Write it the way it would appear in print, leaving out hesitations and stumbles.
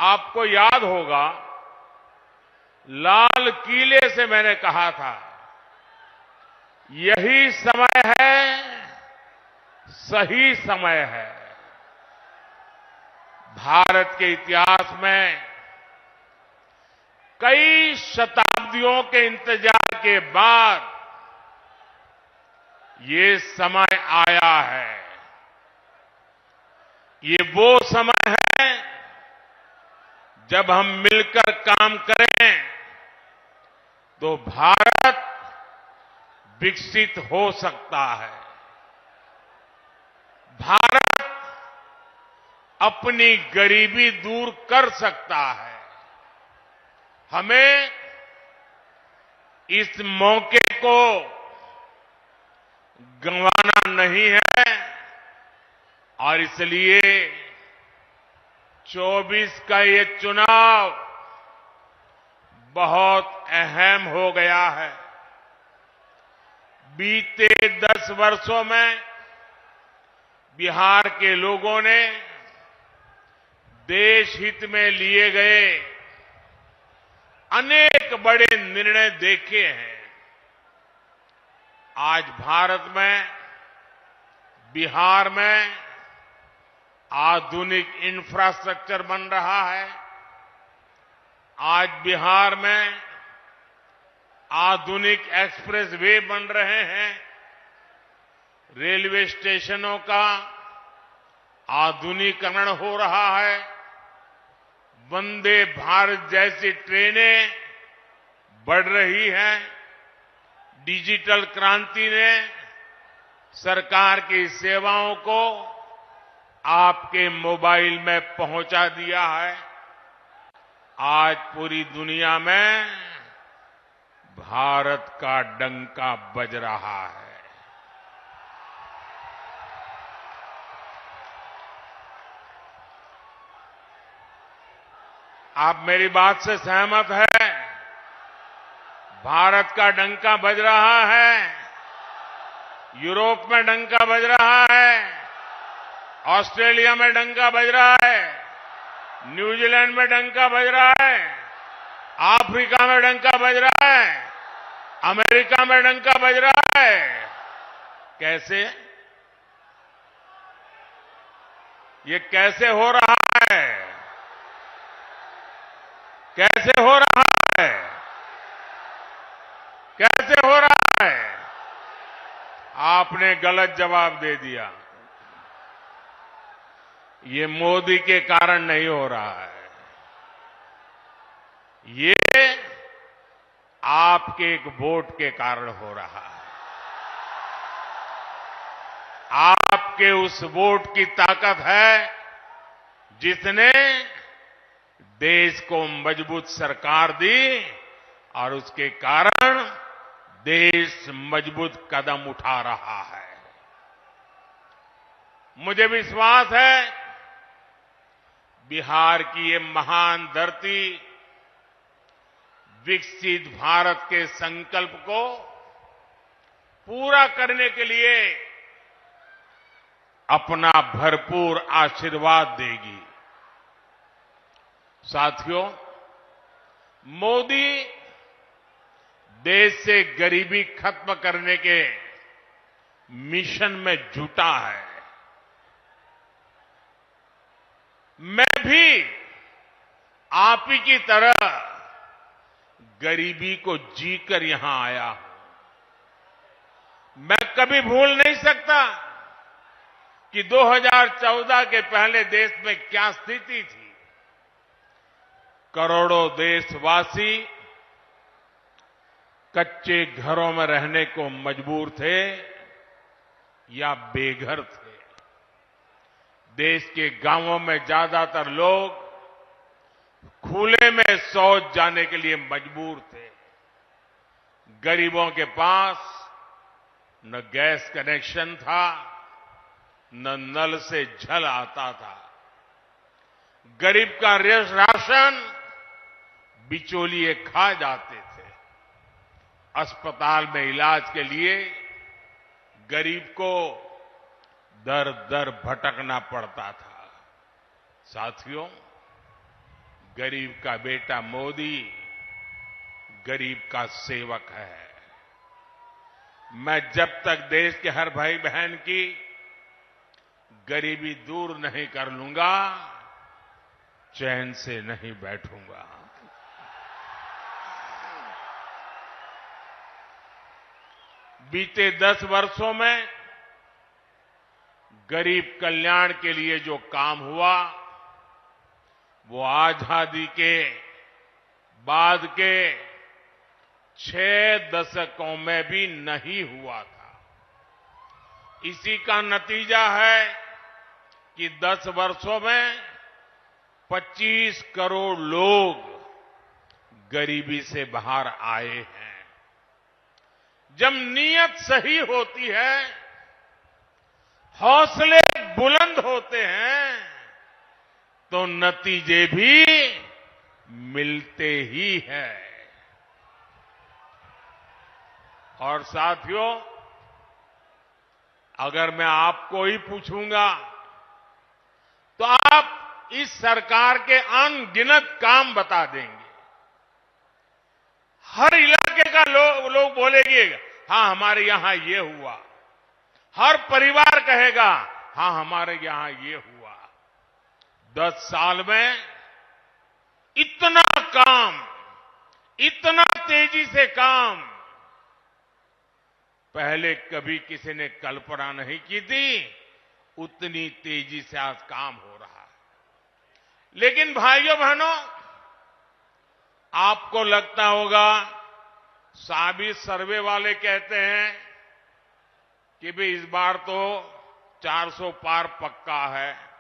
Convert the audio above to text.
आपको याद होगा, लाल किले से मैंने कहा था, यही समय है, सही समय है। भारत के इतिहास में कई शताब्दियों के इंतजार के बाद ये समय आया है। ये वो समय है जब हम मिलकर काम करें तो भारत विकसित हो सकता है। भारत अपनी गरीबी दूर कर सकता है। हमें इस मौके को गंवाना नहीं है और इसलिए 24 का ये चुनाव बहुत अहम हो गया है। बीते 10 वर्षों में बिहार के लोगों ने देश हित में लिए गए अनेक बड़े निर्णय देखे हैं। आज भारत में, बिहार में आधुनिक इंफ्रास्ट्रक्चर बन रहा है। आज बिहार में आधुनिक एक्सप्रेस वे बन रहे हैं। रेलवे स्टेशनों का आधुनिकीकरण हो रहा है। वंदे भारत जैसी ट्रेनें बढ़ रही हैं। डिजिटल क्रांति ने सरकार की सेवाओं को आपके मोबाइल में पहुंचा दिया है। आज पूरी दुनिया में भारत का डंका बज रहा है। आप मेरी बात से सहमत हैं? भारत का डंका बज रहा है। यूरोप में डंका बज रहा है। ऑस्ट्रेलिया में डंका बज रहा है। न्यूजीलैंड में डंका बज रहा है। अफ्रीका में डंका बज रहा है। अमेरिका में डंका बज रहा है। कैसे? ये कैसे हो रहा है? कैसे हो रहा है? कैसे हो रहा है? आपने गलत जवाब दे दिया। ये मोदी के कारण नहीं हो रहा है। ये आपके एक वोट के कारण हो रहा है। आपके उस वोट की ताकत है जिसने देश को मजबूत सरकार दी और उसके कारण देश मजबूत कदम उठा रहा है। मुझे विश्वास है बिहार की ये महान धरती विकसित भारत के संकल्प को पूरा करने के लिए अपना भरपूर आशीर्वाद देगी। साथियों, मोदी देश से गरीबी खत्म करने के मिशन में जुटा है। मैं भी आप ही की तरह गरीबी को जीकर यहां आया हूं। मैं कभी भूल नहीं सकता कि 2014 के पहले देश में क्या स्थिति थी। करोड़ों देशवासी कच्चे घरों में रहने को मजबूर थे या बेघर थे। देश के गांवों में ज्यादातर लोग खुले में शौच जाने के लिए मजबूर थे। गरीबों के पास न गैस कनेक्शन था, न नल से जल आता था। गरीब का राशन बिचौलिए खा जाते थे। अस्पताल में इलाज के लिए गरीब को दर दर भटकना पड़ता था। साथियों, गरीब का बेटा मोदी गरीब का सेवक है। मैं जब तक देश के हर भाई बहन की गरीबी दूर नहीं कर लूंगा, चैन से नहीं बैठूंगा। बीते 10 वर्षों में गरीब कल्याण के लिए जो काम हुआ, वो आजादी के बाद के 6 दशकों में भी नहीं हुआ था। इसी का नतीजा है कि 10 वर्षों में 25 करोड़ लोग गरीबी से बाहर आए हैं। जब नीयत सही होती है, हौसले बुलंद होते हैं, तो नतीजे भी मिलते ही हैं। और साथियों, अगर मैं आपको ही पूछूंगा तो आप इस सरकार के अनगिनत काम बता देंगे। हर इलाके का लोग बोलेंगे, हां हमारे यहां ये हुआ। हर परिवार कहेगा, हां हमारे यहां ये हुआ। 10 साल में इतना काम, इतना तेजी से काम पहले कभी किसी ने कल्पना नहीं की थी। उतनी तेजी से आज काम हो रहा है। लेकिन भाइयों बहनों, आपको लगता होगा, साबी सर्वे वाले कहते हैं कि भाई इस बार तो 400 पार पक्का है।